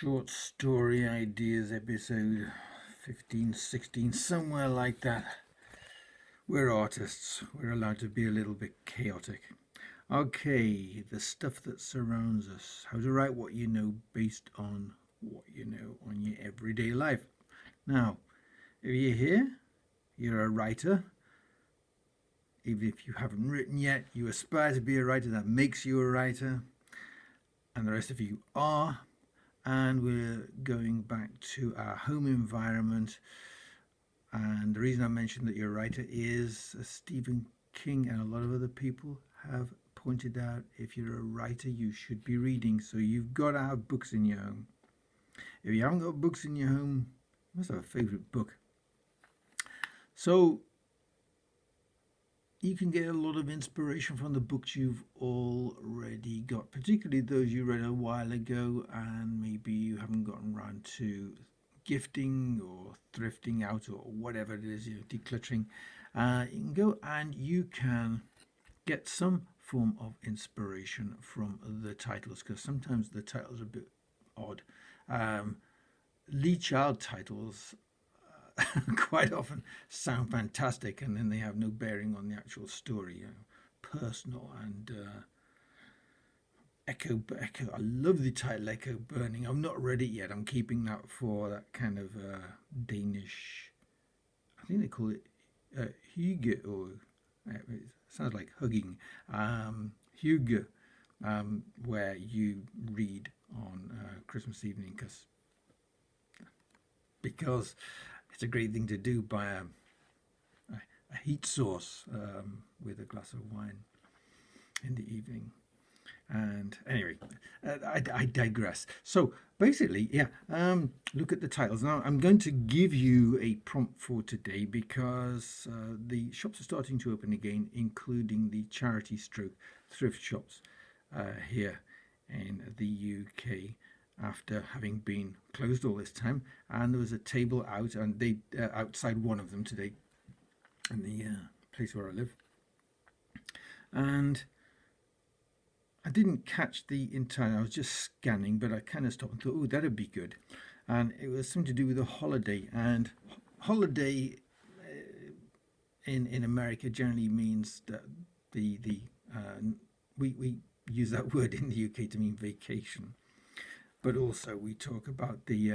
Short story ideas episode 15, 16, somewhere like that. We're artists. We're allowed to be a little bit chaotic. Okay, the stuff that surrounds us. How to write what you know based on what you know on your everyday life. Now, if you're here, you're a writer. Even if you haven't written yet, you aspire to be a writer. That makes you a writer. And the rest of you are. And we're going back to our home environment. And the reason I mentioned that you're a writer is Stephen King and a lot of other people have pointed out if you're a writer, you should be reading. So you've got to have books in your home. If you haven't got books in your home, you must have a favorite book. So you can get a lot of inspiration from the books you've already got, particularly those you read a while ago and maybe you haven't gotten around to gifting or thrifting out or whatever it is, decluttering. You can go and you can get some form of inspiration from the titles, because sometimes the titles are a bit odd. Lee Child titles quite often sound fantastic and then they have no bearing on the actual story. Personal and Echo. I love the title Echo Burning. I've not read it yet. I'm keeping that for that kind of Danish. I think they call it hygge, or it sounds like hugging. Hygge, where you read on Christmas evening, because it's a great thing to do by a heat source with a glass of wine in the evening. And anyway, I digress. So basically, yeah, look at the titles. Now, I'm going to give you a prompt for today because the shops are starting to open again, including the charity stroke thrift shops here in the UK after having been closed all this time. And there was a table out, and they outside one of them today in the place where I live. And I didn't catch the entire, I was just scanning, but I kind of stopped and thought, oh, that'd be good. And it was something to do with a holiday. And holiday in America generally means that we use that word in the UK to mean vacation. But also we talk about the,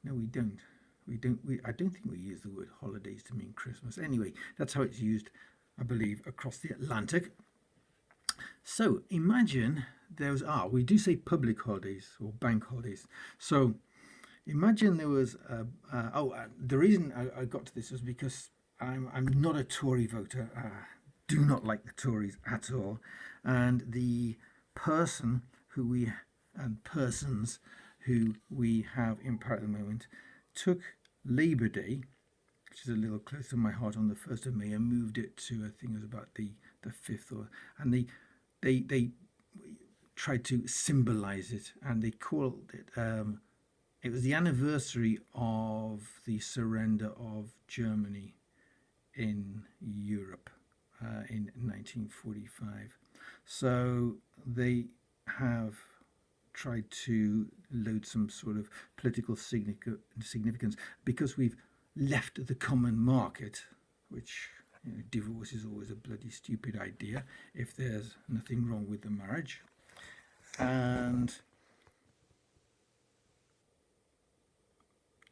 no, we don't. I don't think we use the word holidays to mean Christmas. Anyway, that's how it's used, I believe, across the Atlantic. So imagine we do say public holidays or bank holidays. So imagine there was the reason I got to this was because I'm not a Tory voter. Do not like the Tories at all. And the person persons who we have in power at the moment took Labour Day, which is a little close to my heart, on the 1st of May, and moved it to, I think it was about the 5th, and they tried to symbolize it, and they called it, it was the anniversary of the surrender of Germany in Europe in 1945. So they have tried to load some sort of political significance because we've left the common market, which divorce is always a bloody stupid idea if there's nothing wrong with the marriage. And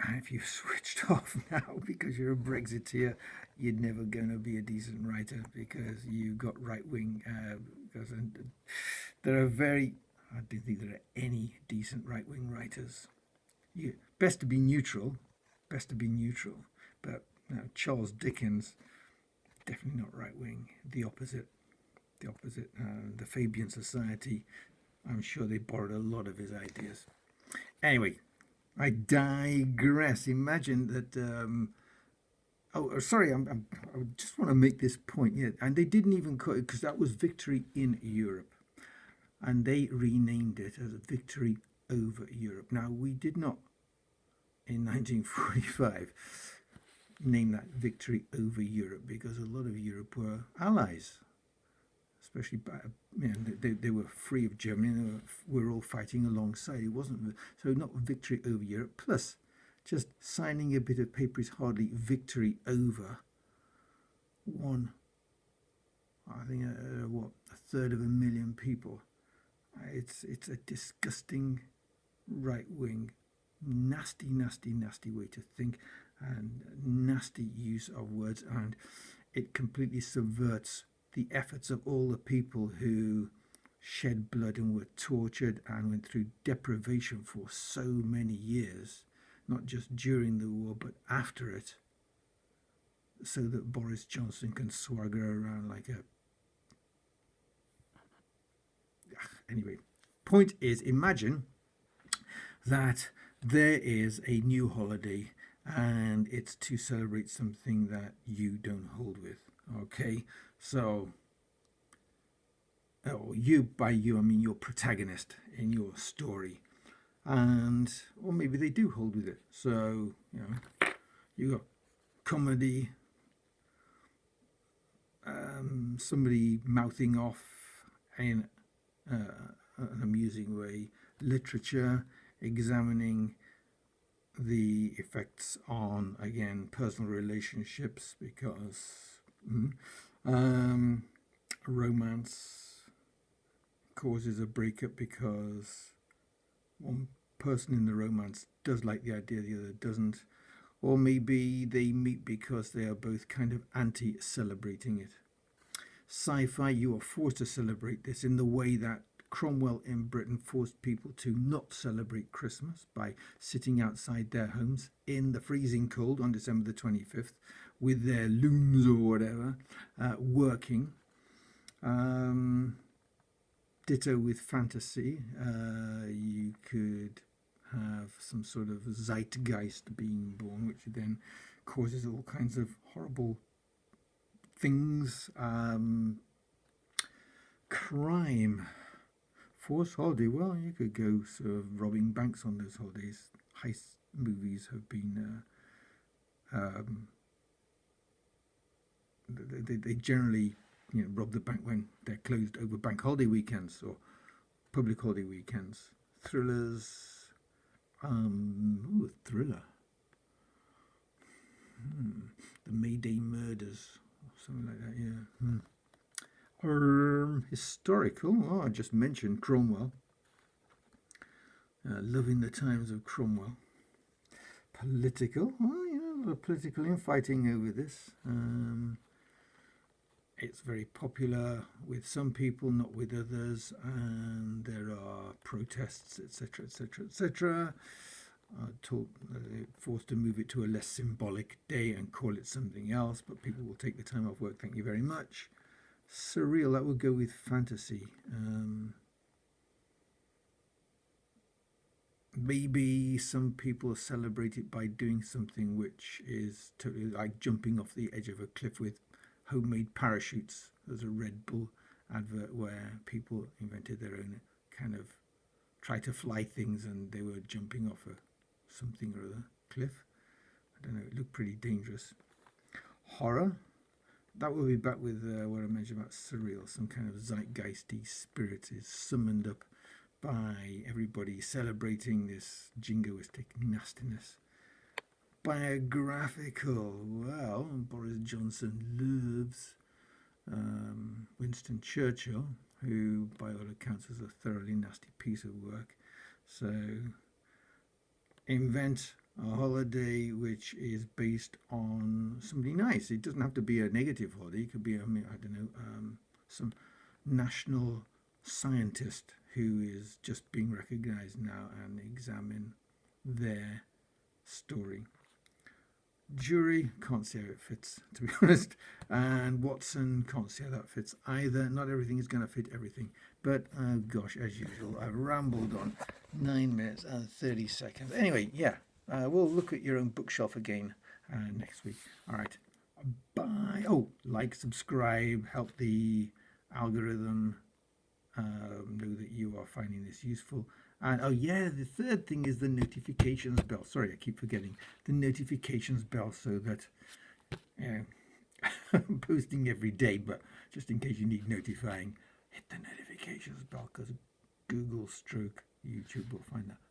if you've switched off now because you're a Brexiteer, you're never going to be a decent writer because you've got right-wing. Because there are I don't think there are any decent right-wing writers. Best to be neutral. But Charles Dickens, definitely not right-wing. The opposite. The Fabian Society, I'm sure they borrowed a lot of his ideas. Anyway, I digress. Imagine that. Sorry, I just want to make this point. Yeah, and they didn't even call it, because that was Victory in Europe, and they renamed it as Victory over Europe. Now, we did not, in 1945, name that Victory over Europe because a lot of Europe were allies. especially by, they were free of Germany. And we were all fighting alongside. It wasn't so not victory over Europe. Plus, just signing a bit of paper is hardly victory over one. I think a third of a million people. It's a disgusting right wing, nasty, nasty, nasty way to think, and nasty use of words, and it completely subverts the efforts of all the people who shed blood and were tortured and went through deprivation for so many years, not just during the war but after it, so that Boris Johnson can swagger around like a... Anyway, point is, imagine that there is a new holiday and it's to celebrate something that you don't hold with. Okay, so you, by you I mean your protagonist in your story, and or maybe they do hold with it. So you got comedy, somebody mouthing off in an amusing way, literature examining the effects on, again, personal relationships, because romance causes a breakup because one person in the romance does like the idea, the other doesn't, or maybe they meet because they are both kind of anti-celebrating it. Sci-fi, you are forced to celebrate this in the way that Cromwell in Britain forced people to not celebrate Christmas by sitting outside their homes in the freezing cold on December the 25th with their looms or whatever, working. Ditto with fantasy. You could have some sort of zeitgeist being born, which then causes all kinds of horrible things. Crime. Forced holiday. Well, you could go sort of robbing banks on those holidays. Heist movies have been... they generally rob the bank when they're closed over bank holiday weekends or public holiday weekends. Thrillers. Thriller. The Mayday Murders. Something like that, yeah. Historical. Oh, I just mentioned Cromwell. Loving the times of Cromwell. Political. Well, political infighting over this. It's very popular with some people, not with others, and there are protests, etc., etc., etc. Forced to move it to a less symbolic day and call it something else, but people will take the time off work. Thank you very much. Surreal, that would go with fantasy. Maybe some people celebrate it by doing something which is totally like jumping off the edge of a cliff with homemade parachutes. There's a Red Bull advert where people invented their own kind of try to fly things, and they were jumping off something or other cliff. I don't know, it looked pretty dangerous. Horror. That will be back with what I mentioned about surreal. Some kind of zeitgeisty spirit is summoned up by everybody celebrating this jingoistic nastiness. Biographical. Well, Boris Johnson loves Winston Churchill, who by all accounts is a thoroughly nasty piece of work. So invent a holiday which is based on somebody nice. It doesn't have to be a negative holiday. It could be, some national scientist who is just being recognized now, and examine their story. Jury, can't see how it fits, to be honest. And Watson, can't see how that fits either. Not everything is going to fit everything. But, oh gosh, as usual, I've rambled on 9 minutes and 30 seconds. Anyway, yeah, we'll look at your own bookshelf again next week. All right, bye. Oh, like, subscribe, help the algorithm know that you are finding this useful. And oh yeah, the third thing is the notifications bell. Sorry, I keep forgetting the notifications bell, so that I'm posting every day, but just in case you need notifying, hit the notifications bell because Google stroke YouTube will find that.